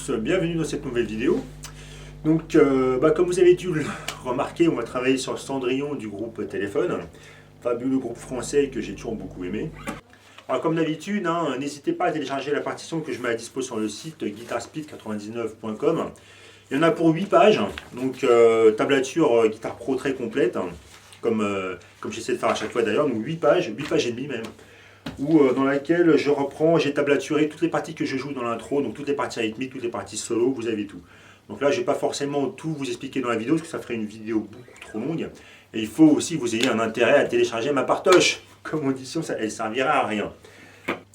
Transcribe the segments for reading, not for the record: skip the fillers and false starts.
tous, bienvenue dans cette nouvelle vidéo. Donc, comme vous avez dû le remarquer, on va travailler sur Cendrillon du groupe Téléphone, fabuleux groupe français que j'ai toujours beaucoup aimé. Alors, comme d'habitude, n'hésitez pas à télécharger la partition que je mets à disposition sur le site guitarspeed99.com. Il y en a pour 8 pages, donc tablature Guitare Pro très complète, comme j'essaie de faire à chaque fois d'ailleurs, donc 8 pages et demie même. Dans laquelle je reprends, j'ai tablaturé toutes les parties que je joue dans l'intro, donc toutes les parties rythmiques, toutes les parties solo, vous avez tout. Donc là, je ne vais pas forcément tout vous expliquer dans la vidéo, parce que ça ferait une vidéo beaucoup trop longue. Et il faut aussi que vous ayez un intérêt à télécharger ma partoche. Comme on dit, elle ne servira à rien.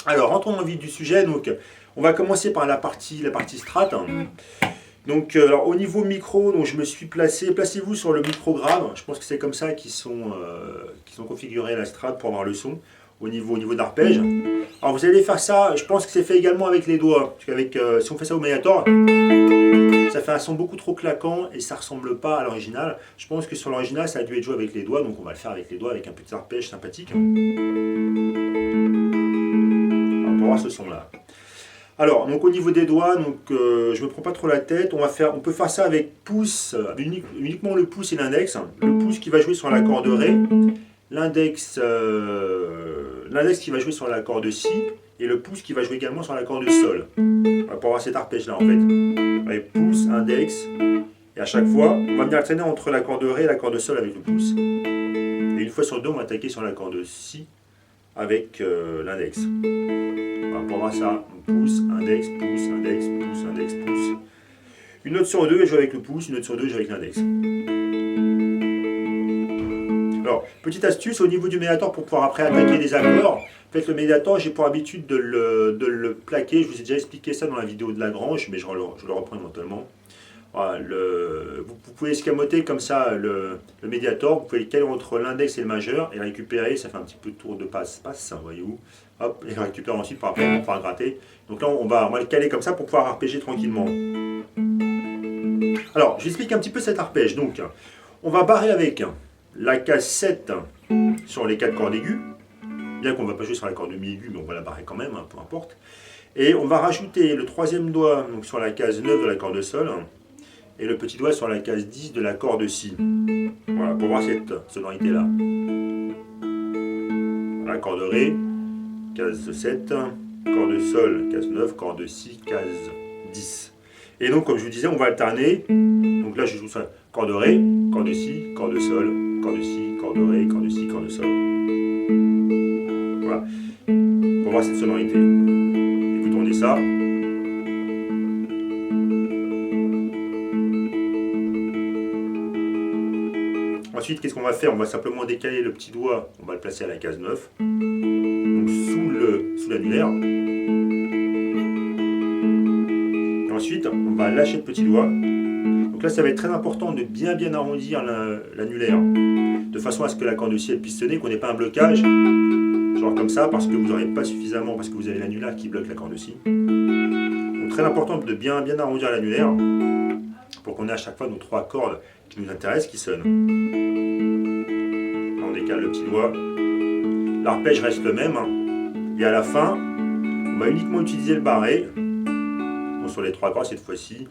Alors, rentrons dans le vif du sujet. Donc, on va commencer par la partie strat. Donc, alors, au niveau micro, donc, je me suis placé, placez-vous sur le micro grave. Je pense que c'est comme ça qu'ils sont configurés la strat pour avoir le son. Au niveau d'arpège. Alors vous allez faire ça, je pense que c'est fait également avec les doigts. Parce qu'avec, si on fait ça au Mediator, ça fait un son beaucoup trop claquant et ça ne ressemble pas à l'original. Je pense que sur l'original, ça a dû être joué avec les doigts, donc on va le faire avec les doigts, avec un petit arpège sympathique. Alors, pour voir ce son-là. Alors, donc au niveau des doigts, donc, je ne me prends pas trop la tête. On peut faire ça avec pouce, uniquement le pouce et l'index. Le pouce qui va jouer sur la corde Ré. L'index qui va jouer sur la corde Si et le pouce qui va jouer également sur la corde Sol. Pour avoir cet arpège là en fait. Avec pouce, index, et à chaque fois, on va venir alterner entre la corde Ré et la corde Sol avec le pouce. Et une fois sur deux, on va attaquer sur la corde Si avec l'index. Pour avoir ça, pouce, index, pouce, index, pouce, index, pouce. Une note sur deux, je joue avec le pouce, une note sur deux, je joue avec l'index. Alors, petite astuce au niveau du Mediator pour pouvoir après attaquer les accords. En fait, le Mediator, j'ai pour habitude de le plaquer. Je vous ai déjà expliqué ça dans la vidéo de Lagrange, mais je le reprends éventuellement. Voilà, vous pouvez escamoter comme ça le Mediator. Vous pouvez le caler entre l'index et le majeur et le récupérer. Ça fait un petit peu de tour de passe-passe, voyez-vous. Hop, et le récupérer ensuite pour après pouvoir gratter. Donc là, on va le caler comme ça pour pouvoir arpéger tranquillement. Alors, j'explique un petit peu cet arpège. Donc, on va barrer avec la case 7 sur les 4 cordes aiguës, bien qu'on ne va pas jouer sur la corde mi aiguë, mais on va la barrer quand même, peu importe. Et on va rajouter le troisième doigt donc, sur la case 9 de la corde Sol, et le petit doigt sur la case 10 de la corde Si. Voilà, pour voir cette sonorité-là. Voilà, corde Ré, case 7, corde Sol, case 9, corde Si, case 10. Et donc, comme je vous disais, on va alterner. Donc là, je joue ça, corde Ré, corde Si, corde Sol, corde Si, corde Ré, corde Si, corde Sol. Voilà. Pour voir cette sonorité. Et vous tournez ça. Ensuite, qu'est-ce qu'on va faire? On va simplement décaler le petit doigt. On va le placer à la case 9. Donc sous l'annulaire. Et ensuite, on va lâcher le petit doigt. Donc là, ça va être très important de bien arrondir l'annulaire, de façon à ce que la corde Si elle puisse sonner, qu'on n'ait pas un blocage, genre comme ça, parce que vous n'aurez pas suffisamment, parce que vous avez l'annulaire qui bloque la corde Si. Donc très important de bien arrondir l'annulaire, pour qu'on ait à chaque fois nos 3 cordes qui nous intéressent, qui sonnent. Là, on décale le petit doigt, l'arpège reste le même, et à la fin, on va uniquement utiliser le barré, donc sur les 3 cordes cette fois-ci,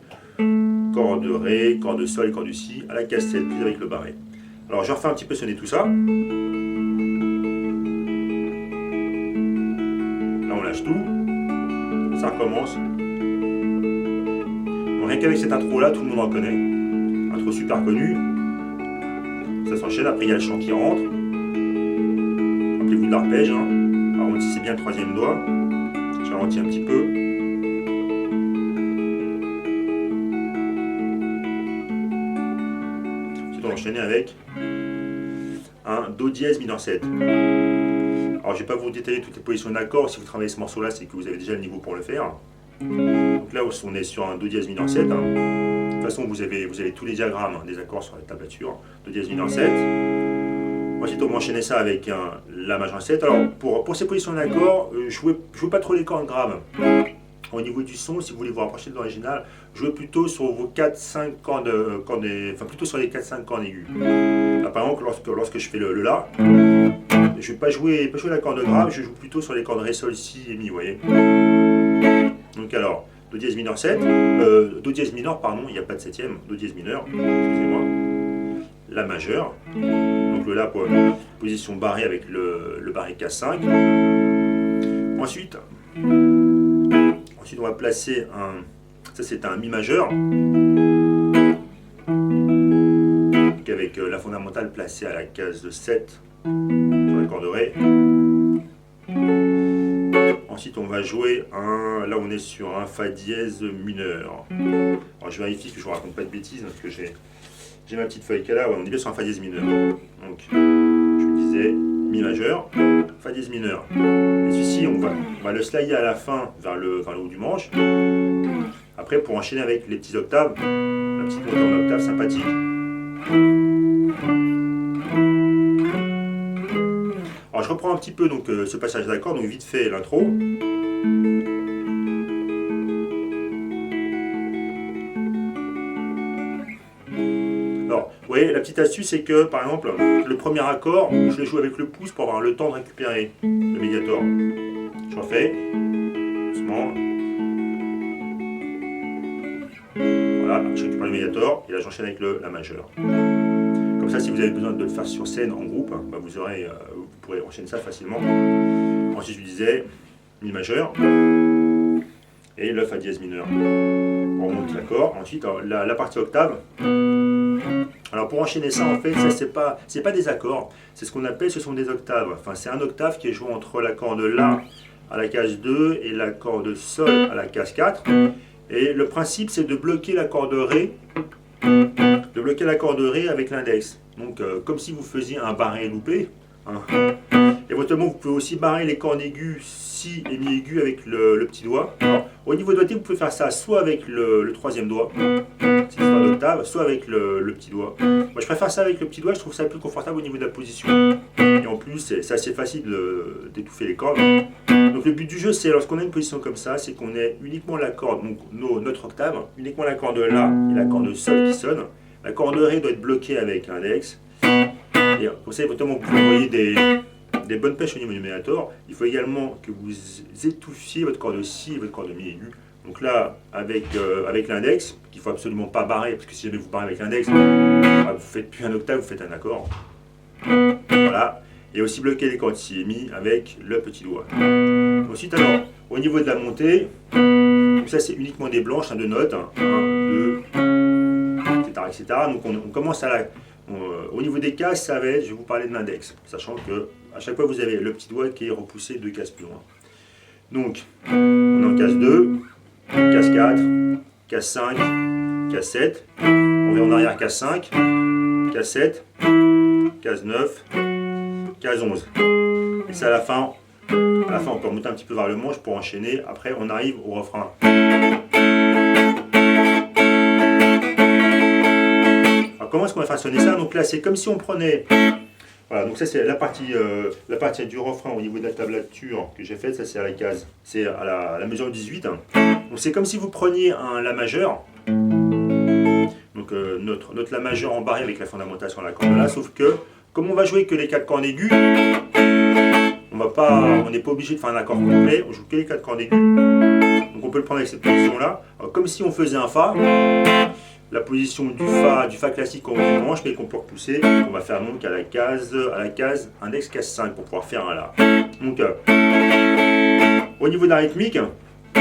corde Ré, corde Sol et corde Si à la case 7, puis avec le barré. Alors je refais un petit peu sonner tout ça. Là on lâche tout. Ça recommence. Bon, rien qu'avec cette intro là, tout le monde en connaît. Intro super connue. Ça s'enchaîne, après il y a le chant qui rentre. Rappelez-vous de l'arpège. Ralentissez bien le troisième doigt. Je ralentis un petit peu. Enchaîner avec un Do dièse mineur 7. Alors je ne vais pas vous détailler toutes les positions d'accords. Si vous travaillez ce morceau là, c'est que vous avez déjà le niveau pour le faire. Donc là on est sur un Do dièse mineur 7. De toute façon vous avez tous les diagrammes des accords sur la tablature. Do dièse mineur 7. Ensuite on va enchaîner ça avec La majeur 7. Alors pour ces positions d'accords, jouez pas trop les cordes graves. Au niveau du son, si vous voulez vous rapprocher de l'original, jouez plutôt sur vos 4-5 cordes, enfin plutôt sur les 4-5 cordes aiguës. Là, par exemple, lorsque je fais le La, je ne vais pas jouer la corde grave, je joue plutôt sur les cordes Ré, Sol, Si et Mi, vous voyez. Donc alors, Do dièse mineur 7, Do dièse mineur, pardon, il n'y a pas de septième, Do dièse mineur, excusez-moi, La majeur, donc le La pour position barrée avec le barré K5. Ensuite, on va placer un, ça c'est un Mi majeur, avec la fondamentale placée à la case de 7 sur l'accord de Ré. Ensuite, on va jouer un. Là, on est sur un Fa dièse mineur. Alors, je vérifie que je ne raconte pas de bêtises parce que j'ai ma petite feuille qu'elle a. Ouais, on est bien sur un Fa dièse mineur. Donc, je vous disais Mi majeur, Fa dièse mineur. Et celui-ci, on va le slider à la fin vers le haut du manche. Après, pour enchaîner avec les petits octaves, la petite montée en octave sympathique. Alors je reprends un petit peu donc, ce passage d'accords, donc vite fait l'intro. Alors, vous voyez, la petite astuce c'est que par exemple, le premier accord, je le joue avec le pouce pour avoir le temps de récupérer le médiator. Je refais, doucement. Voilà, je récupère le médiator et là j'enchaîne avec La majeur. Comme ça, si vous avez besoin de le faire sur scène en groupe, bah, vous pourrez enchaîner ça facilement. Ensuite, je disais Mi majeur et le Fa dièse mineur. On remonte l'accord. Ensuite, la partie octave. Alors pour enchaîner ça, en fait, ça c'est pas des accords, c'est ce qu'on appelle, ce sont des octaves. Enfin, c'est un octave qui est joué entre l'accord de La à la case 2 et l'accord de Sol à la case 4. Et le principe, c'est de bloquer l'accord de Ré. Avec l'index. Donc, comme si vous faisiez un barré loupé. Hein. Éventuellement, vous pouvez aussi barrer les cordes aiguës, Si et Mi aigu avec le petit doigt. Alors, au niveau doigté, vous pouvez faire ça soit avec le troisième doigt, c'est l'histoire d'octave, soit avec le petit doigt. Moi, je préfère ça avec le petit doigt, je trouve ça plus confortable au niveau de la position. Et en plus, c'est assez facile d'étouffer les cordes. Donc, le but du jeu, c'est lorsqu'on a une position comme ça, c'est qu'on ait uniquement la corde, donc notre octave, uniquement la corde de La et la corde de Sol qui sonne. La corde de Ré doit être bloquée avec l'index. Et comme ça, éventuellement, vous pouvez envoyer des bonnes pêches au niveau du médiator. Il faut également que vous étouffiez votre corde de Si et votre corde de Mi aigu. Donc là, avec l'index, qu'il ne faut absolument pas barrer, parce que si jamais vous barrez avec l'index, vous ne faites plus un octave, vous faites un accord. Voilà. Et aussi bloquer les cordes Si et Mi avec le petit doigt. Ensuite, alors, au niveau de la montée, donc ça c'est uniquement des blanches, de notes, 1, 2, etc. Donc on commence au niveau des cases, ça va être, je vais vous parler de l'index, sachant que à chaque fois vous avez le petit doigt qui est repoussé 2 cases plus loin. Donc on est en case 2, case 4, case 5, case 7, on vient en arrière case 5, case 7, case 9, case 11. Et ça à la fin on peut remonter un petit peu vers le manche pour enchaîner. Après on arrive au refrain. Comment est-ce qu'on va faire sonner ça? Donc là, c'est comme si on prenait. Voilà, donc ça c'est la partie du refrain au niveau de la tablature que j'ai faite. Ça c'est à la case, c'est à la mesure 18. Donc c'est comme si vous preniez un La majeur. Donc notre La majeur en barré avec la fondamentale sur la corde là. Sauf que comme on va jouer que les 4 cordes aiguës, on n'est pas obligé de faire un accord complet. On joue que les 4 cordes aiguës. Donc on peut le prendre avec cette position là. Alors, comme si on faisait un Fa. La position du Fa classique qu'on manche, mais qu'on peut repousser, on va faire donc à la case index case 5 pour pouvoir faire un La. Donc au niveau de la rythmique, on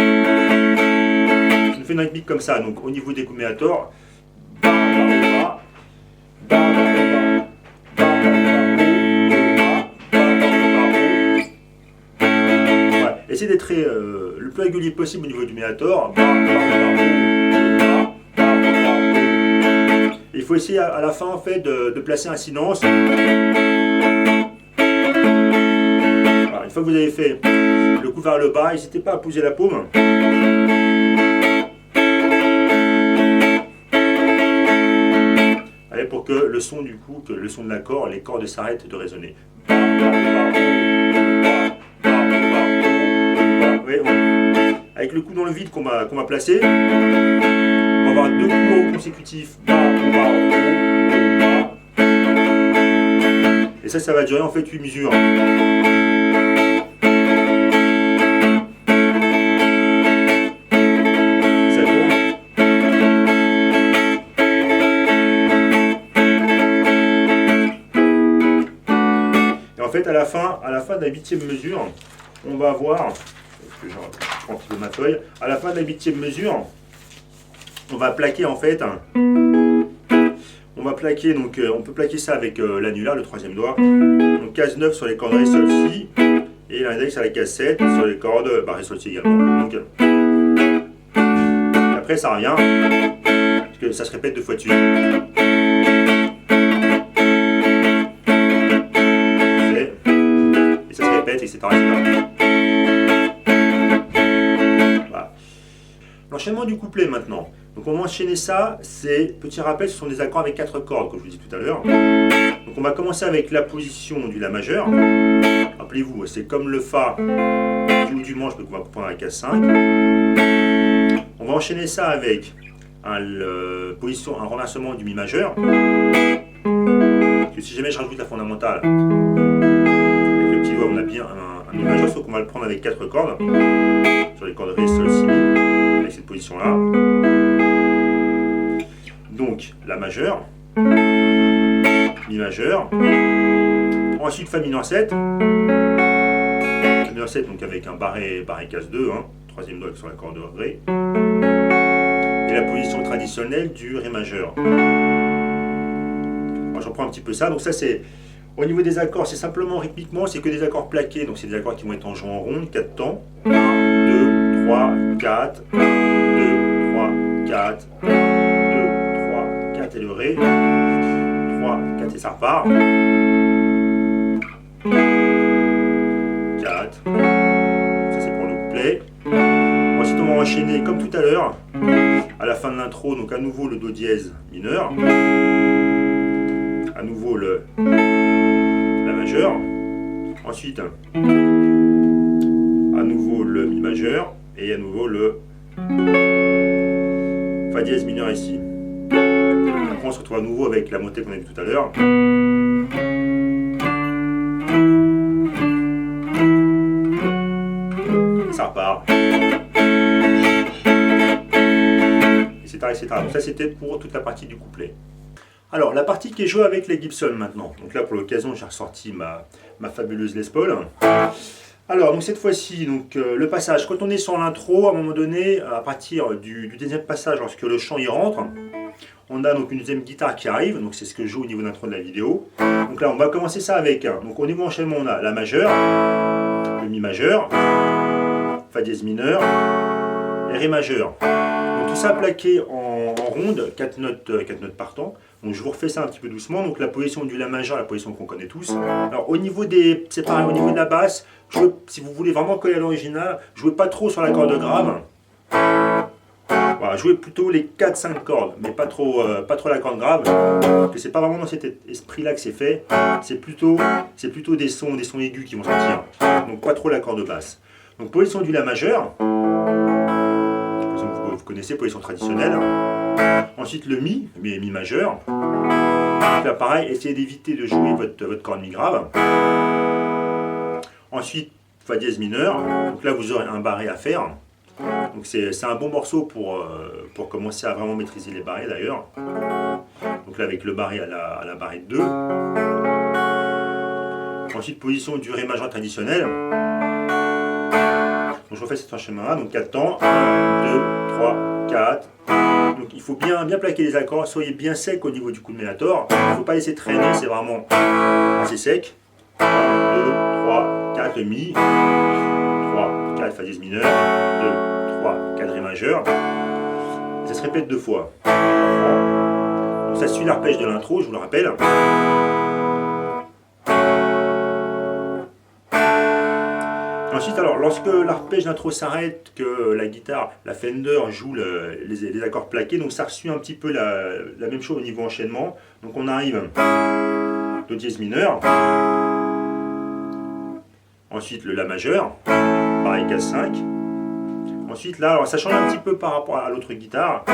fait une rythmique comme ça. Donc au niveau des coups médiators, essayez d'être le plus régulier possible au niveau du médiator. Il faut essayer à la fin en fait de placer un silence. Voilà, une fois que vous avez fait le coup vers le bas, n'hésitez pas à poser la paume. Allez, pour que le son de l'accord, les cordes s'arrêtent de résonner. Ouais. Avec le coup dans le vide qu'on va placer, on va avoir 2 coups hauts consécutifs. Et ça va durer en fait 8 mesures. fait, à la fin de la 8e mesure, on va avoir, je prends un petit peu ma feuille, à la fin de la 8e mesure, on va plaquer en fait, on va plaquer, donc on peut plaquer ça avec l'annulaire, le 3e doigt, donc case 9 sur les cordes Ré, Sol, Si, et l'index à la case 7 sur les cordes Ré, Sol, Si également. Donc, après ça revient, parce que ça se répète 2 fois de suite. Et ça se répète, etc. Voilà. L'enchaînement du couplet maintenant. Donc on va enchaîner ça, c'est, petit rappel, ce sont des accords avec 4 cordes, comme je vous dis tout à l'heure. Donc on va commencer avec la position du La majeur. Rappelez-vous, c'est comme le Fa ou du manche, donc on va prendre la case 5. On va enchaîner ça avec un renversement du Mi majeur. Parce que si jamais je rajoute la fondamentale, avec le petit doigt, on a bien un Mi majeur, sauf qu'on va le prendre avec 4 cordes, sur les cordes Ré, Sol, Si, Mi, avec cette position-là. Donc, La majeur, Mi majeur, ensuite Fa mineur 7, Fa mineur 7 donc avec un barré case 2, 3e doigt sur la corde Ré, et la position traditionnelle du Ré majeur. Alors je reprends un petit peu ça, donc ça c'est, au niveau des accords, c'est simplement rythmiquement, c'est que des accords plaqués, donc c'est des accords qui vont être en jouant en ronde, 4 temps, 1, 2, 3, 4, 1, 2, 3, 4, 1, 2, 3, 4 et le Ré, 3, 4 et ça repart, 4, ça c'est pour le couplet. Ensuite on va enchaîner comme tout à l'heure, à la fin de l'intro, donc à nouveau le Do dièse mineur, à nouveau le La majeur, ensuite à nouveau le Mi majeur, et à nouveau le Fa dièse mineur ici. Après on se retrouve à nouveau avec la montée qu'on a vue tout à l'heure. Et ça repart. Etc. Donc ça c'était pour toute la partie du couplet. Alors la partie qui est jouée avec les Gibson maintenant. Donc là pour l'occasion j'ai ressorti ma fabuleuse Les Paul. Alors donc cette fois-ci le passage, quand on est sur l'intro, à un moment donné, à partir du deuxième passage, lorsque le chant y rentre, on a donc une deuxième guitare qui arrive, donc c'est ce que je joue au niveau d'intro de la vidéo. Donc là on va commencer ça avec, donc au niveau enchaînement on a La majeur, le Mi majeur, Fa dièse mineur et Ré majeur. Donc tout ça plaqué en ronde, 4 notes par temps. Donc je vous refais ça un petit peu doucement. Donc la position du La majeur, la position qu'on connaît tous. Alors au niveau c'est pareil, au niveau de la basse, si vous voulez vraiment coller à l'original, jouez pas trop sur la corde grave. Voilà, jouez plutôt les 4-5 cordes, mais pas trop la corde grave, parce que c'est pas vraiment dans cet esprit-là que c'est fait. C'est plutôt des sons aigus qui vont sortir. Donc pas trop la corde basse. Donc position du La majeur. Vous connaissez, position traditionnelle. Ensuite le Mi majeur. Donc là pareil, essayez d'éviter de jouer votre corde Mi grave. Ensuite Fa dièse mineur. Donc là vous aurez un barré à faire. Donc c'est un bon morceau pour commencer à vraiment maîtriser les barrés d'ailleurs. Donc là avec le barré à la barré de 2. Ensuite position du Ré majeur traditionnel. Donc je refais cet enchaînement-là, donc 4 temps, 1, 2, 3, 4. Donc il faut bien plaquer les accords, soyez bien sec au niveau du coup de mélator. Il ne faut pas laisser traîner, c'est vraiment assez sec. 1, 2, 3, 4, Mi, 3, 4, Fa dièse mineur, 2, 3, 4, Ré majeur. Ça se répète 2 fois. Donc ça suit l'arpège de l'intro, je vous le rappelle. Ensuite, alors, lorsque l'arpège d'intro s'arrête, que la guitare, la Fender joue les accords plaqués, donc ça suit un petit peu la même chose au niveau enchaînement. Donc on arrive Do dièse mineur, ensuite le La majeur, pareil case 5. Ensuite là, alors ça change un petit peu par rapport à l'autre guitare.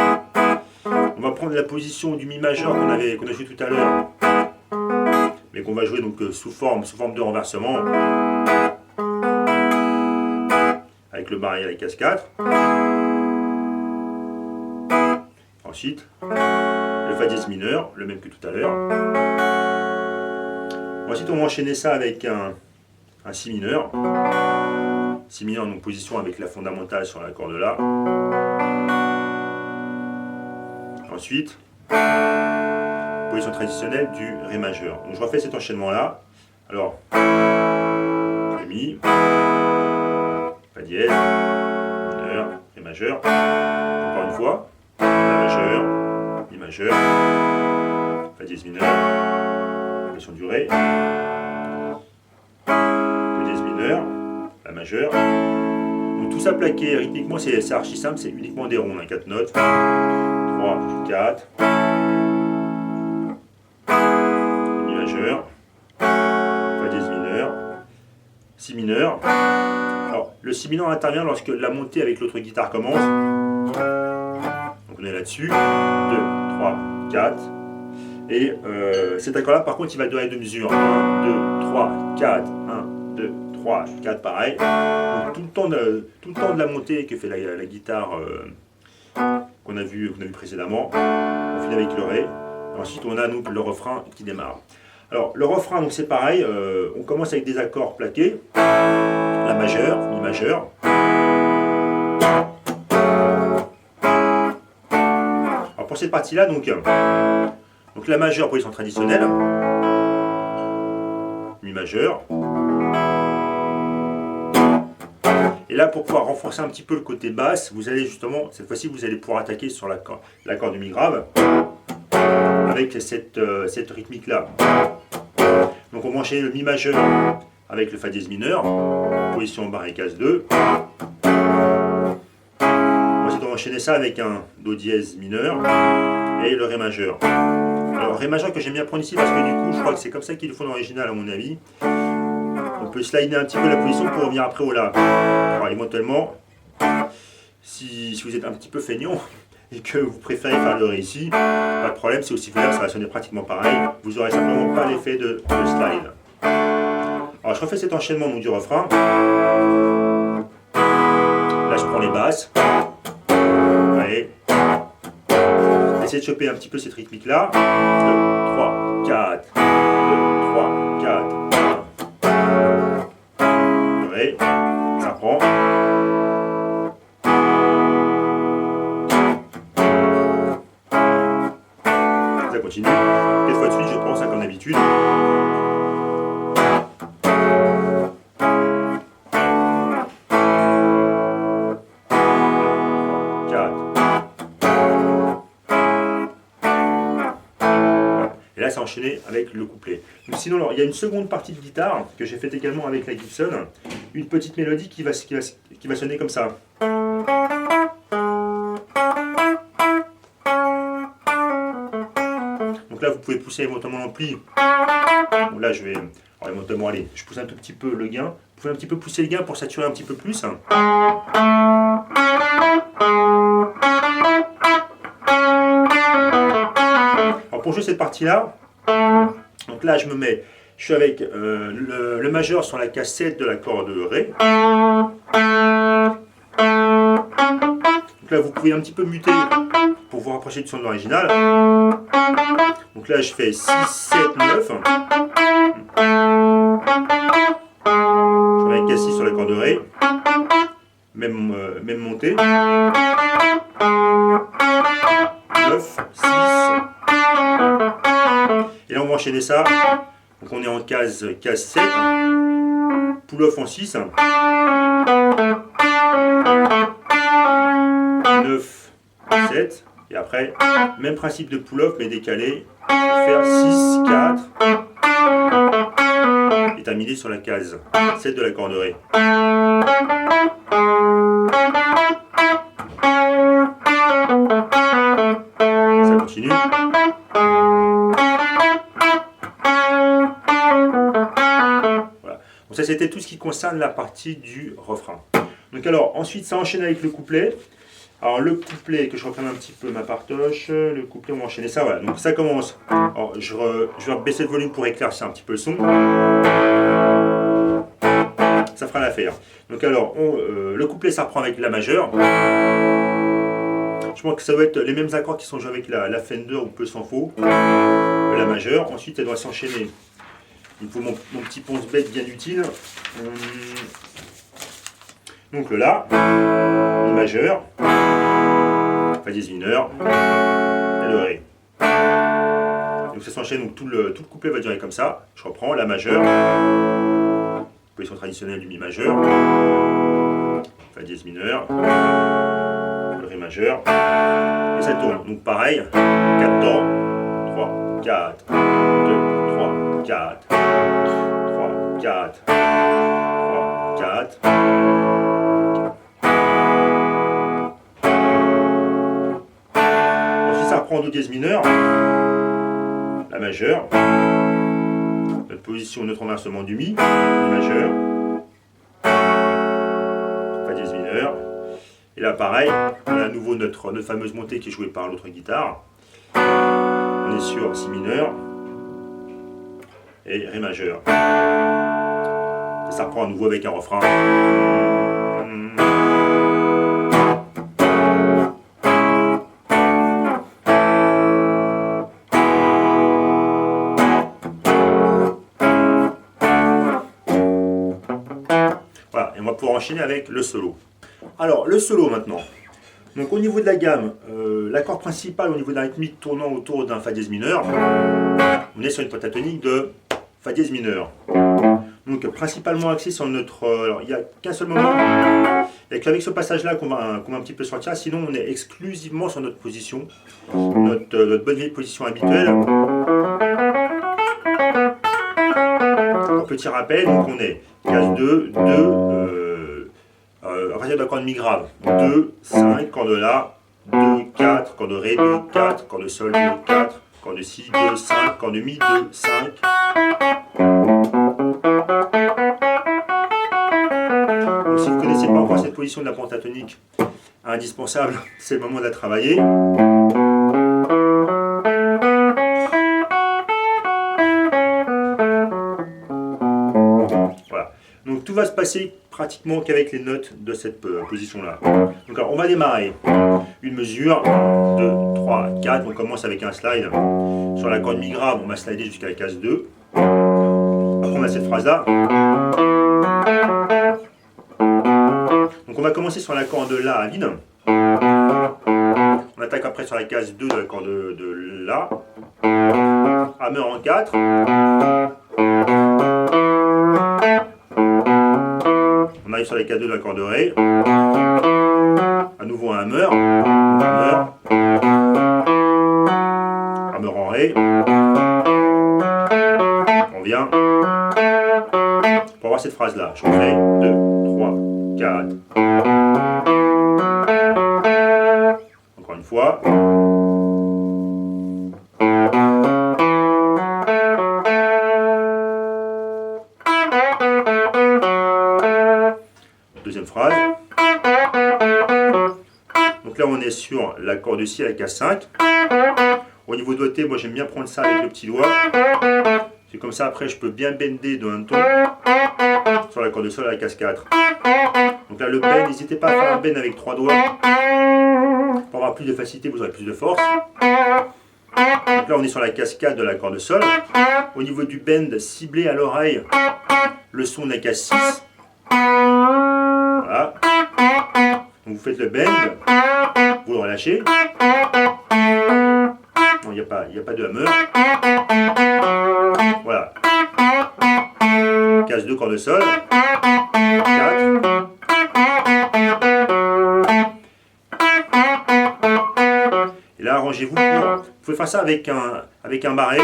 On va prendre la position du Mi majeur qu'on a joué tout à l'heure, mais qu'on va jouer donc sous forme de renversement. Avec le barré à la case 4. Ensuite, le Fa dièse mineur, le même que tout à l'heure. Ensuite, on va enchaîner ça avec un si mineur. Si mineur, donc position avec la fondamentale sur la corde là. Ensuite, position traditionnelle du Ré majeur. Donc je refais cet enchaînement là. Alors, Ré mi, Fa dièse, mineur, Ré majeur. Encore une fois, La majeur, Mi majeur, Fa dièse mineur, position du Ré, Do dièse mineur, La majeur. Donc tout ça plaqué rythmiquement, c'est archi simple, c'est uniquement des rondes, 4 notes. 3, 4, Mi majeur, Fa dièse mineur, Si mineur. Alors, le Si mineur intervient lorsque la montée avec l'autre guitare commence. Donc on est là-dessus. 2, 3, 4. Et cet accord-là, par contre, il va durer de mesure. 1, 2, 3, 4. 1, 2, 3, 4, pareil. Donc tout le temps de la montée que fait la guitare qu'on a vu précédemment, on finit avec le Ré. Et ensuite, on a donc le refrain qui démarre. Alors, le refrain, donc c'est pareil. On commence avec des accords plaqués. La majeure, Mi majeur. Alors pour cette partie-là, donc la majeure, position traditionnelle. Mi majeur. Et là, pour pouvoir renforcer un petit peu le côté basse, vous allez justement, cette fois-ci, vous allez pouvoir attaquer sur l'accord du Mi grave avec cette rythmique-là. Donc on va enchaîner le Mi majeur avec le Fa dièse mineur, position barre et case 2. Ensuite, on va enchaîner ça avec un Do dièse mineur et le Ré majeur. Alors, Ré majeur que j'aime bien prendre ici parce que du coup, je crois que c'est comme ça qu'ils le font dans l'original, à mon avis. On peut slider un petit peu la position pour revenir après au La. Alors, éventuellement, si vous êtes un petit peu feignant et que vous préférez faire le Ré ici, pas de problème, c'est aussi faisable, ça va sonner pratiquement pareil. Vous n'aurez simplement pas l'effet de slide. Alors, je refais cet enchaînement donc, du refrain. Là, je prends les basses. Allez. Essayez de choper un petit peu cette rythmique-là. 2, 3, 4. 2, 3, 4. 1. Ré. Ça prend. Ça continue. 4 fois de suite, je prends ça comme d'habitude. Et là, c'est enchaîné avec le couplet. Donc, sinon, alors, il y a une seconde partie de guitare que j'ai faite également avec la Gibson. Une petite mélodie qui va sonner comme ça. Donc là, vous pouvez pousser éventuellement l'ampli. Bon, là, je vais éventuellement aller. Je pousse un tout petit peu le gain. Vous pouvez un petit peu pousser le gain pour saturer un petit peu plus. Alors pour jouer cette partie-là, donc là, je suis avec le majeur sur la case 7 de la corde Ré. Donc là, vous pouvez un petit peu muter pour vous rapprocher du son de l'original. Donc là, je fais 6, 7, 9. Je mets un case 6 sur la corde Ré. Même montée. 9, 6. Et là, on va enchaîner ça. Donc on est en case 7. Pull-off en 6. 9, 7. Et après, même principe de pull-off, mais décalé. Pour faire 6, 4. Et terminer sur la case 7 de la corde Ré. Ça continue. Voilà. Donc ça, c'était tout ce qui concerne la partie du refrain. Donc alors, ensuite, ça enchaîne avec le couplet. Alors le couplet, que je reprenne un petit peu ma partoche, le couplet, on va enchaîner ça, voilà. Donc ça commence. Alors, je vais baisser le volume pour éclaircir un petit peu le son. Ça fera l'affaire. Donc alors, le couplet, ça reprend avec la majeure. Je pense que ça doit être les mêmes accords qui sont joués avec la Fender ou peu s'en faut. La majeure. Ensuite, elle doit s'enchaîner. il faut mon petit ponce-bête bien utile. Donc le La, Mi majeur, Fa dièse mineur et le Ré. Donc ça s'enchaîne, donc tout le couplet va durer comme ça. Je reprends La majeur, position traditionnelle du Mi majeur, Fa dièse mineur, le Ré majeur, et ça tourne. Donc pareil, 4 temps, 3, 4, 2, 3, 4, 3, 4, 3, 4. Ensuite ça reprend en Do dièse mineur, La majeur, notre position, notre renversement du Mi, Mi majeur, Fa dièse mineur, et là pareil, on a à nouveau notre fameuse montée qui est jouée par l'autre guitare. On est sur Si mineur et Ré majeur. Et ça reprend à nouveau avec un refrain. Voilà, et on va pouvoir enchaîner avec le solo. Alors, le solo maintenant. Donc au niveau de la gamme, l'accord principal au niveau de la rythmique tournant autour d'un Fa dièse mineur, on est sur une pentatonique de Fa dièse mineur. Donc principalement axé sur notre... alors il n'y a qu'un seul moment, il n'y a qu'avec ce passage-là qu'on va un petit peu sortir, sinon on est exclusivement sur notre position, notre bonne vieille position habituelle. Un petit rappel, donc on est case 2, 2, à partir de l'accord de Mi grave, 2, 5, corps de La, 2, 4, corps de Ré, 2, 4, corps de Sol, 2, 4, corps de Si, 2, 5, corps de Mi, 2, 5. Donc si vous ne connaissez pas encore cette position de la pentatonique indispensable, c'est le moment de la travailler. Voilà. Donc tout va se passer pratiquement qu'avec les notes de cette position-là. Donc alors, on va démarrer une mesure, 2, 3, 4. On commence avec un slide sur l'accord de Mi grave, on va slider jusqu'à la case 2. Après on a cette phrase-là. Donc on va commencer sur l'accord de La à vide. On attaque après sur la case 2 de l'accord de La. Hammer en 4. On arrive sur la case 2 de l'accord de Ré. À nouveau un Hammer. Hammer. Hammer en Ré. On vient pour avoir cette phrase là. Je refais 2, 3, 4. Encore une fois. Deuxième phrase. Donc là on est sur l'accord de Si à la case 5. Au niveau doigté, moi j'aime bien prendre ça avec le petit doigt. C'est comme ça après je peux bien bender d'un ton sur l'accord de Sol à la case 4. Donc là le bend, n'hésitez pas à faire un bend avec 3 doigts. Pour avoir plus de facilité, vous aurez plus de force. Donc là on est sur la case 4 de l'accord de Sol. Au niveau du bend, ciblez à l'oreille le son de la case 6. Voilà. Donc vous faites le bend, vous le relâchez. Non, il n'y a pas de hammer. Voilà. Case 2, corps de Sol. 4. Et là, arrangez-vous pour... Vous pouvez faire ça avec un barré.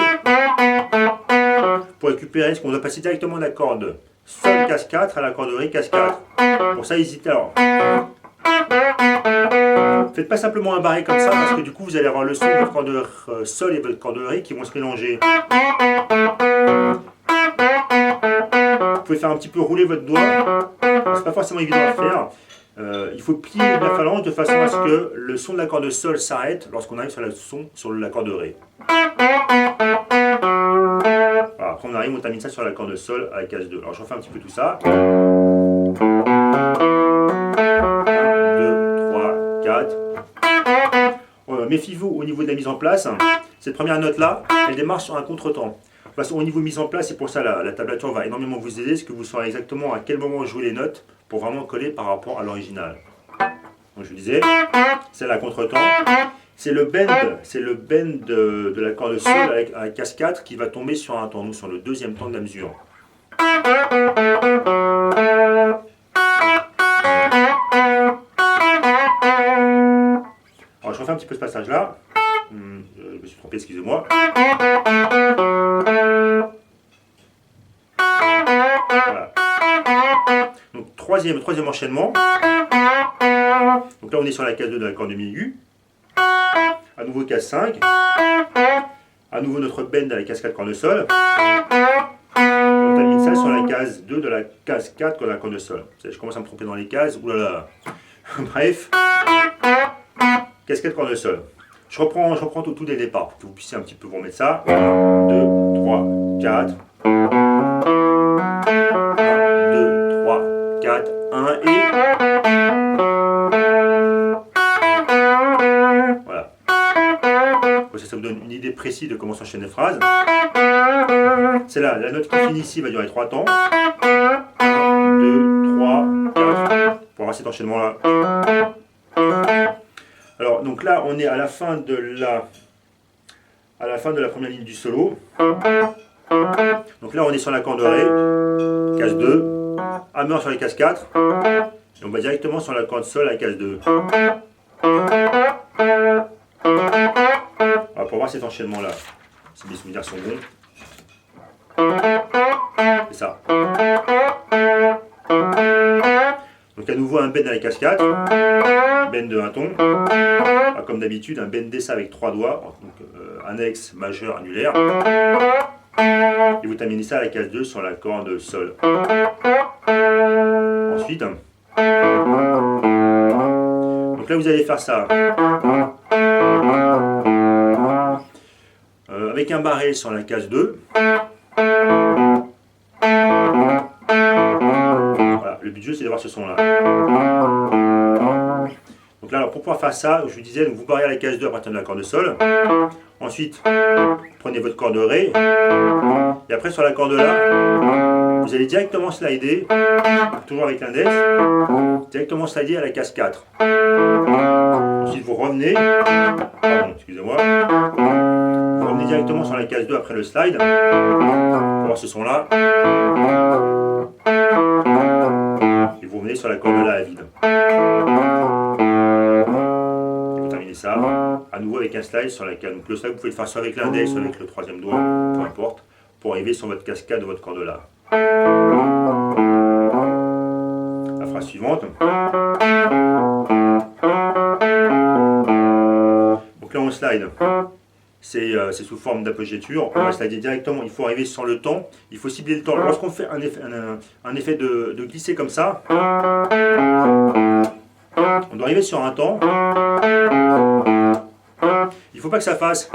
Pour récupérer ce qu'on doit passer directement d'accord de Sol, case 4 à l'accord de Ré, case 4. Pour ça, hésitez alors. Faites pas simplement un barré comme ça parce que du coup vous allez avoir le son de votre corde de Sol et votre corde de Ré qui vont se mélanger. Vous pouvez faire un petit peu rouler votre doigt. C'est pas forcément évident à faire. Il faut plier la phalange de façon à ce que le son de l'accord de Sol s'arrête lorsqu'on arrive sur le son sur l'accord de Ré. Voilà, après on arrive, on termine ça sur l'accord de Sol à la case 2. Alors je refais un petit peu tout ça. 2, 3, 4. Méfiez-vous au niveau de la mise en place. Cette première note là, elle démarre sur un contretemps. façon, au niveau mise en place, c'est pour ça la tablature va énormément vous aider, parce que vous saurez exactement à quel moment jouer les notes pour vraiment coller par rapport à l'original. Donc je vous disais, c'est la contretemps. C'est le bend de la corde sol avec un casse-4 qui va tomber sur un temps, donc sur le deuxième temps de la mesure. Alors je refais un petit peu ce passage là. Je me suis trompé, excusez-moi. Voilà. Donc troisième enchaînement. Donc là on est sur la case 2 de la corde de mi aigu. À nouveau case 5. À nouveau notre bend à la case 4 corne-sol. On termine ça sur la case 2 de la case 4 de la corne-sol. Je commence à me tromper dans les cases. Oulala. Bref. Case 4 corne-sol. Je reprends tout dès le départ pour que vous puissiez un petit peu vous remettre ça. 1, 2, 3, 4. 1, 2, 3, 4, 1 et... Voilà. Ça vous donne une idée précise de comment s'enchaînent les phrases. C'est là, la note qui finit ici va durer 3 temps. 1, 2, 3, 4. Pour avoir cet enchaînement-là. Alors, donc là, on est à la fin de la première ligne du solo. Donc là, on est sur la corde de Ré, case 2, hammer sur les cases 4, et on va directement sur la corde sol à la case 2. Alors, pour voir cet enchaînement-là, si mes souvenirs sont bons, c'est ça. Donc à nouveau un bend à la case 4, bend de un ton, comme d'habitude un bend ça avec 3 doigts, donc annexe, majeur, annulaire, et vous terminez ça à la case 2 sur la corde sol. Ensuite, donc là vous allez faire ça avec un barré sur la case 2. Le but du jeu, c'est d'avoir ce son là. Donc là, alors, pour pouvoir faire ça, je vous disais, donc vous barrez à la case 2 à partir de la corde de sol. Ensuite, prenez votre corde de Ré. Et après, sur la corde là, vous allez directement slider, toujours avec l'index, directement slider à la case 4. Ensuite, vous revenez, pardon, excusez-moi, vous revenez directement sur la case 2 après le slide, pour voir ce son là. Et vous revenez sur la corde là à vide. Et vous terminez ça à nouveau avec un slide sur laquelle. Donc le slide, vous pouvez le faire soit avec l'index, soit avec le troisième doigt, peu importe, pour arriver sur votre cascade de votre corde là. La phrase suivante. Donc là on slide. C'est sous forme d'apogéture. On va slider directement. Il faut arriver sur le temps. Il faut cibler le temps. Lorsqu'on fait un effet de glisser comme ça, on doit arriver sur un temps. Il ne faut pas que ça fasse.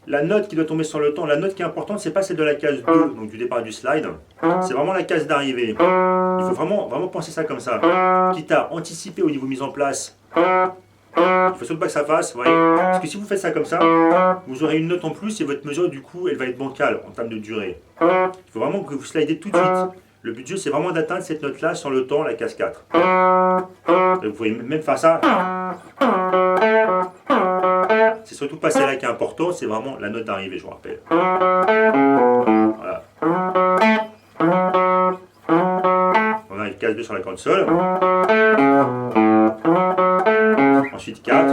La note qui doit tomber sur le temps, la note qui est importante, c'est pas celle de la case 2, donc du départ du slide. C'est vraiment la case d'arrivée. Il faut vraiment penser ça comme ça. Quitte à anticiper au niveau mise en place. Il ne faut surtout pas que ça fasse, vous voyez. Parce que si vous faites ça comme ça, vous aurez une note en plus et votre mesure du coup elle va être bancale en termes de durée. Il faut vraiment que vous slidez tout de suite. Le but du jeu c'est vraiment d'atteindre cette note là sur le temps, la case 4. Et vous pouvez même faire ça. C'est surtout pas celle-là qui est important, c'est vraiment la note d'arrivée, je vous rappelle. Voilà. On arrive case 2 sur la corde sol. Ensuite 4,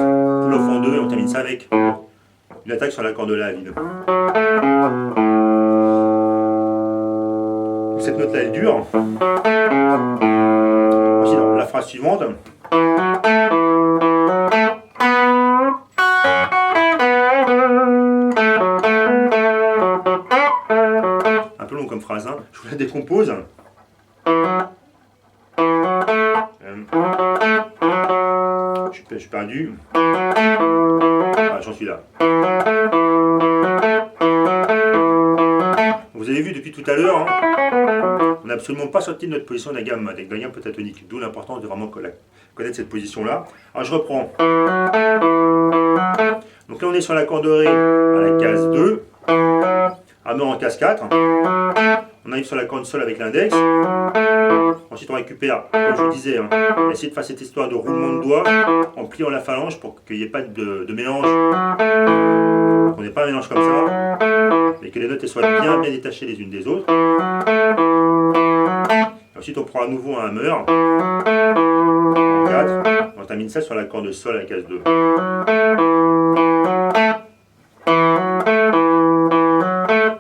pull-off en 2 et on termine ça avec une attaque sur la corde là à vide. Cette note là elle dure. Ensuite la phrase suivante. Un peu long comme phrase, hein. Je vous la décompose. Je suis perdu. Ah, j'en suis là. Vous avez vu depuis tout à l'heure, hein, on n'a absolument pas sorti de notre position de la gamme pentatonique, d'où l'importance de vraiment connaître cette position-là. Alors je reprends. Donc là on est sur la corde de Ré à la case 2, hammer rameur en casse-4. On arrive sur la corde sol avec l'index. Ensuite, on récupère, comme je vous disais, essayer de faire cette histoire de roulement de doigts en pliant la phalange pour qu'il n'y ait pas de mélange. On n'ait pas un mélange comme ça, mais que les notes soient bien détachées les unes des autres. Et ensuite, on prend à nouveau un hammer en 4. On termine ça sur la corde sol à la case 2.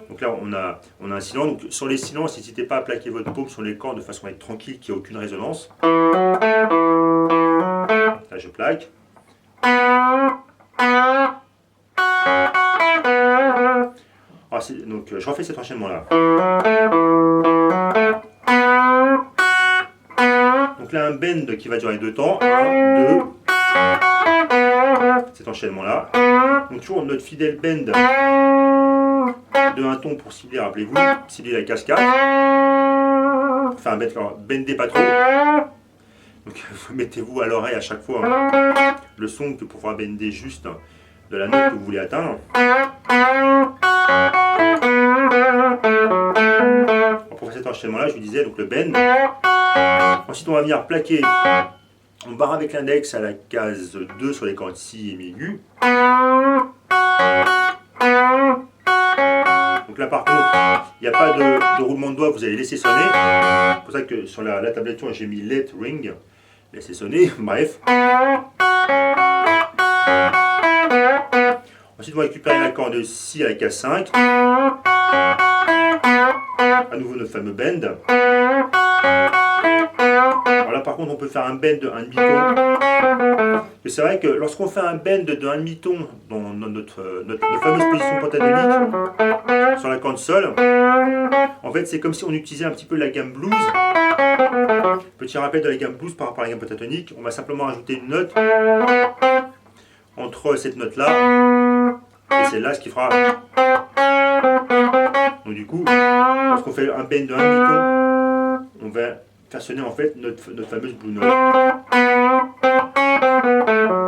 Donc là, on a un silence. Donc sur les silences, n'hésitez pas à plaquer votre paume sur les cordes de façon à être tranquille, qu'il n'y ait aucune résonance. Là, je plaque. Donc je refais cet enchaînement là. Donc là un bend qui va durer 2 temps. 1, 2. Cet enchaînement là. Donc toujours notre fidèle bend de un ton pour cibler, rappelez-vous, cibler la cascade. Pour faire un bend, bendez pas trop. Donc mettez-vous à l'oreille à chaque fois le son que pour pouvoir bender juste de la note que vous voulez atteindre. Pour faire cet enchaînement là, je vous disais donc le bend. Ensuite on va venir plaquer, on barre avec l'index à la case 2 sur les cordes si et mi aigu. Donc là par contre, il n'y a pas de roulement de doigts, vous allez laisser sonner. C'est pour ça que sur la tablature j'ai mis let ring, laisser sonner, bref. Ensuite on va récupérer la corde si à la case 5. À nouveau notre fameux bend. Alors là par contre on peut faire un bend de 1,5 ton. C'est vrai que lorsqu'on fait un bend de 1,5 ton dans notre fameuse position pentatonique sur la corde sol, en fait c'est comme si on utilisait un petit peu la gamme blues. Petit rappel de la gamme blues par rapport à la gamme pentatonique, on va simplement rajouter une note entre cette note là et celle-là, ce qui fera. Donc du coup, lorsqu'on fait un bend de 1,5 ton, on va faire sonner en fait notre fameuse blue note.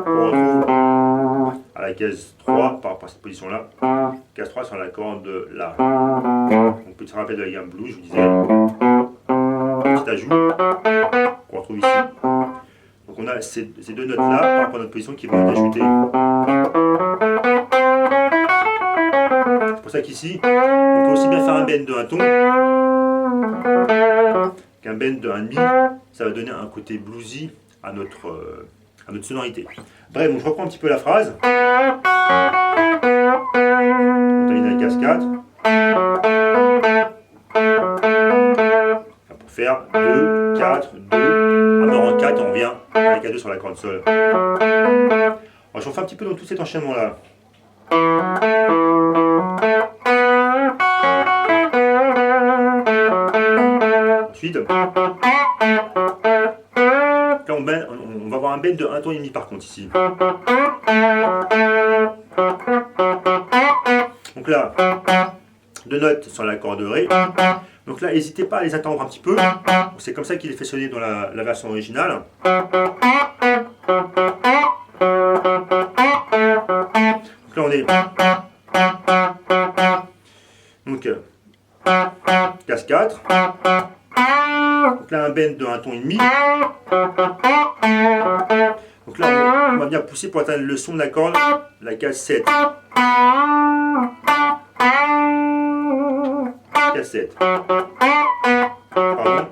On retrouve à la case 3 par rapport à cette position là, case 3 sur la corde là. Donc petit rappel de la gamme blues, je vous disais, petit ajout qu'on retrouve ici. Donc on a ces deux notes là par rapport à notre position qui vont être ajoutées. C'est pour ça qu'ici, on peut aussi bien faire un bend de 1 ton qu'un bend de 1,5. Ça va donner un côté bluesy à notre sonorité. Bref, donc je reprends un petit peu la phrase. On termine la case 4. Pour faire 2, 4, 2, hammer en 4 et on revient avec la 2 sur la corde sol. Alors je refais un petit peu dans tout cet enchaînement là. Ensuite, là on va avoir un bend de 1 ton et demi par contre ici. Donc là, 2 notes sur la corde ré. Donc là, n'hésitez pas à les attendre un petit peu. C'est comme ça qu'il est fait sonner dans la version originale. Donc là on est. Donc case 4. Donc là un bend de 1 ton et demi. Donc là on va venir pousser pour atteindre le son de la corde, la case 7. Case 7. Pardon.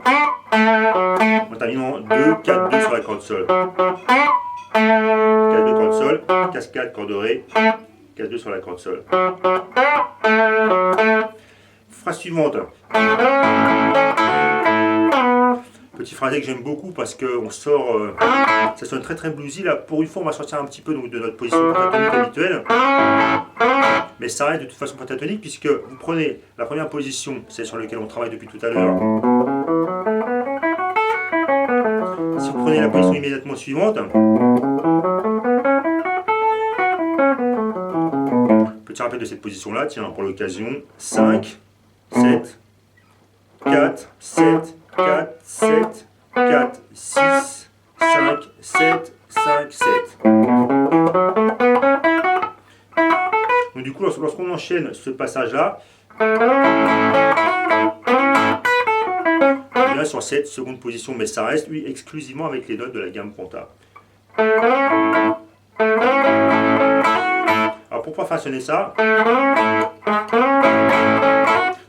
On termine en 2, 4, 2 sur la corde sol. Case 2 corde sol, case 4 corde ré, case 2 sur la corde sol. Phrase suivante. Petit phrasé que j'aime beaucoup parce qu'on sort, ça sonne très très bluesy là. Pour une fois on va sortir un petit peu donc, de notre position pentatonique habituelle. Mais ça reste de toute façon pentatonique puisque vous prenez la première position, celle sur laquelle on travaille depuis tout à l'heure. Si vous prenez la position immédiatement suivante, petit rappel de cette position là, tiens pour l'occasion, 5, 7, 4, 7, 4, 7, 4, 6, 5, 7, 5, 7. Donc du coup, lorsqu'on enchaîne ce passage-là, Bien sur cette seconde position, mais ça reste lui exclusivement avec les notes de la gamme Ponta. Alors pour pouvoir faire sonner ça,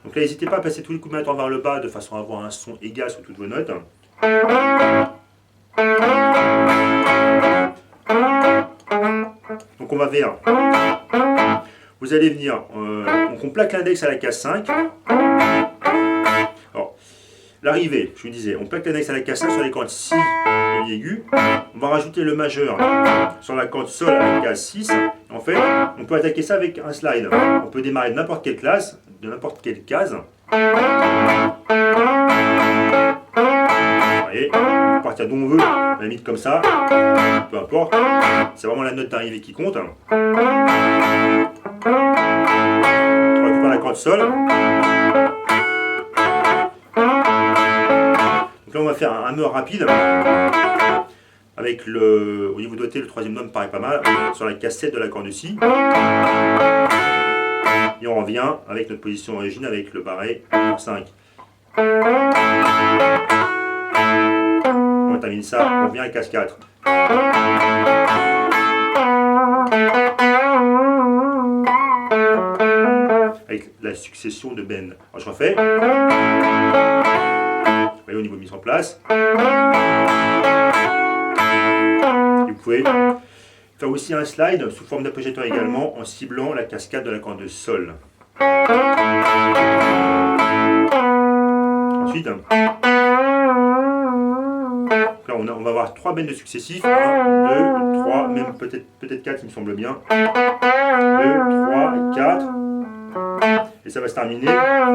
donc là n'hésitez pas à passer tous les coups de main vers le bas de façon à avoir un son égal sur toutes vos notes. Donc on va vers. Vous allez venir, donc on plaque l'index à la case 5. Alors, l'arrivée, je vous disais, on plaque l'index à la case 5 sur les cordes Si et Mi aigu. On va rajouter le majeur sur la corde Sol à la case 6. En fait, on peut attaquer ça avec un slide. On peut démarrer de n'importe quelle classe, de n'importe quelle case. Vous voyez, on peut partir d'où on veut, à la limite comme ça, peu importe. C'est vraiment la note d'arrivée qui compte. On récupère la corde Sol. Donc là on va faire un hammer rapide. Avec le, au niveau doigté, le troisième doigt me paraît pas mal. Sur la cassette de la corde Si. Et on revient avec notre position d'origine avec le barré en 5. On termine ça, on revient à case 4. Avec la succession de bends. Alors je refais. Vous voyez au niveau mise en place. Et vous pouvez faire aussi un slide sous forme d'appoggiateur également en ciblant la cascade de la corde de Sol. Ensuite, là on va avoir 3 bends de successifs. 1, 2, 3, même peut-être 4 il me semble bien. 2, 3 et 4. Et ça va se terminer à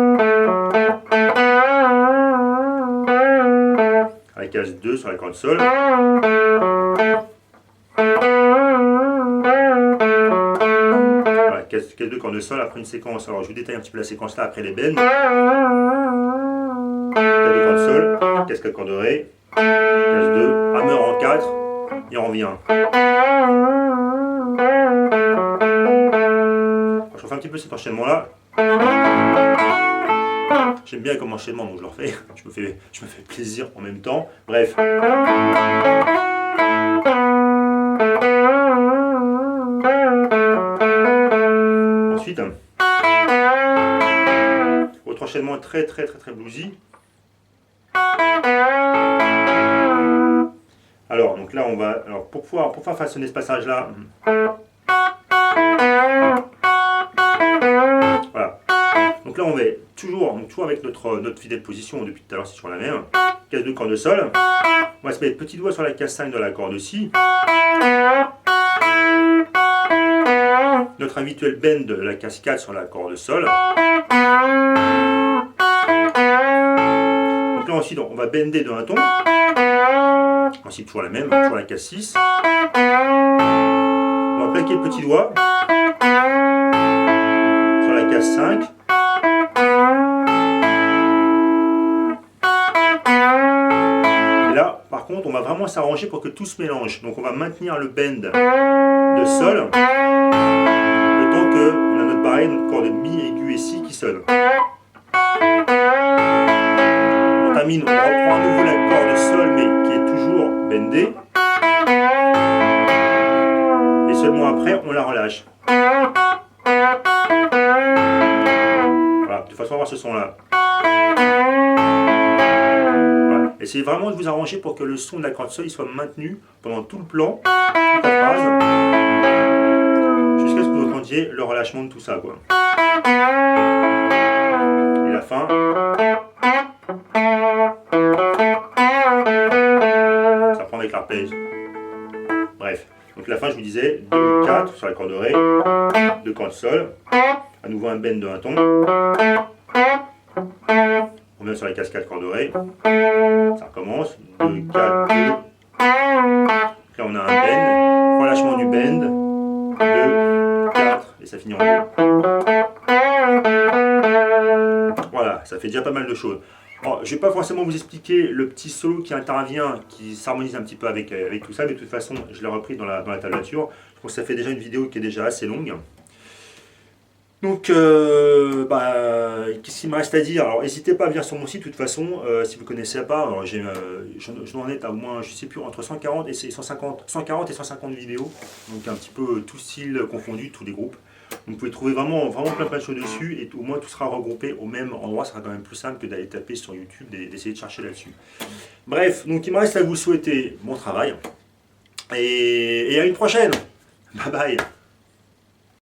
la case 2 sur la corde Sol. Voilà, case 2 corde de Sol après une séquence. Alors je vous détaille un petit peu la séquence là après les bends. Case 2 corde Sol, case 4 corde de Ré, case 2, hammer en 4 et on revient. Alors, je refais un petit peu cet enchaînement là. J'aime bien comme enchaînement donc je le refais. Je me fais plaisir en même temps. Bref. Ensuite, autre enchaînement très bluesy. Alors, donc là, on va. Alors, pour pouvoir façonner ce passage-là. Voilà. Donc là, on va toujours avec notre fidèle position depuis tout à l'heure, c'est sur la même. Case 2 corde de Sol. On va se mettre petit doigt sur la case 5 de la corde Si. Notre habituel bend de la case 4 sur la corde Sol. Donc là ensuite on va bender de un ton. Ensuite toujours la même, toujours la case 6. On va plaquer le petit doigt sur la case 5. Et là par contre on va vraiment s'arranger pour que tout se mélange. Donc on va maintenir le bend de Sol. On a notre barré, notre corde de Mi, aigu et Si qui sonne. On termine, on reprend à nouveau la corde de Sol mais qui est toujours bendée. Et seulement après on la relâche. Voilà, de façon à avoir ce son là. Voilà. Essayez vraiment de vous arranger pour que le son de la corde Sol il soit maintenu pendant tout le plan, toute la phrase. Jusqu'à ce que vous entendiez le relâchement de tout ça, quoi. Et la fin. Ça prend avec l'arpège. Bref. Donc la fin, je vous disais, 2, 4 sur la corde de Ré, 2 cordes Sol, à nouveau un bend de un ton. On revient sur la case 4 corde de Ré. Ça recommence. 2, 4, 2. Là on a un bend, relâchement du bend. 2, 4 et ça finit en 2. Voilà, ça fait déjà pas mal de choses. Alors, je ne vais pas forcément vous expliquer le petit solo qui intervient, qui s'harmonise un petit peu avec tout ça, mais de toute façon, je l'ai repris dans la tablature. Je pense que ça fait déjà une vidéo qui est déjà assez longue. Donc, qu'est-ce qu'il me reste à dire? Alors, n'hésitez pas à venir sur mon site, de toute façon, si vous ne connaissez pas. Alors, je dois en être à au moins, je sais plus, entre 140 et 150, 140 et 150 vidéos. Donc, un petit peu tout style confondu, tous les groupes. Donc, vous pouvez trouver vraiment, vraiment plein de choses dessus et au moins tout sera regroupé au même endroit. Ça sera quand même plus simple que d'aller taper sur YouTube et d'essayer de chercher là-dessus. Bref, donc il me reste à vous souhaiter bon travail et à une prochaine. Bye bye.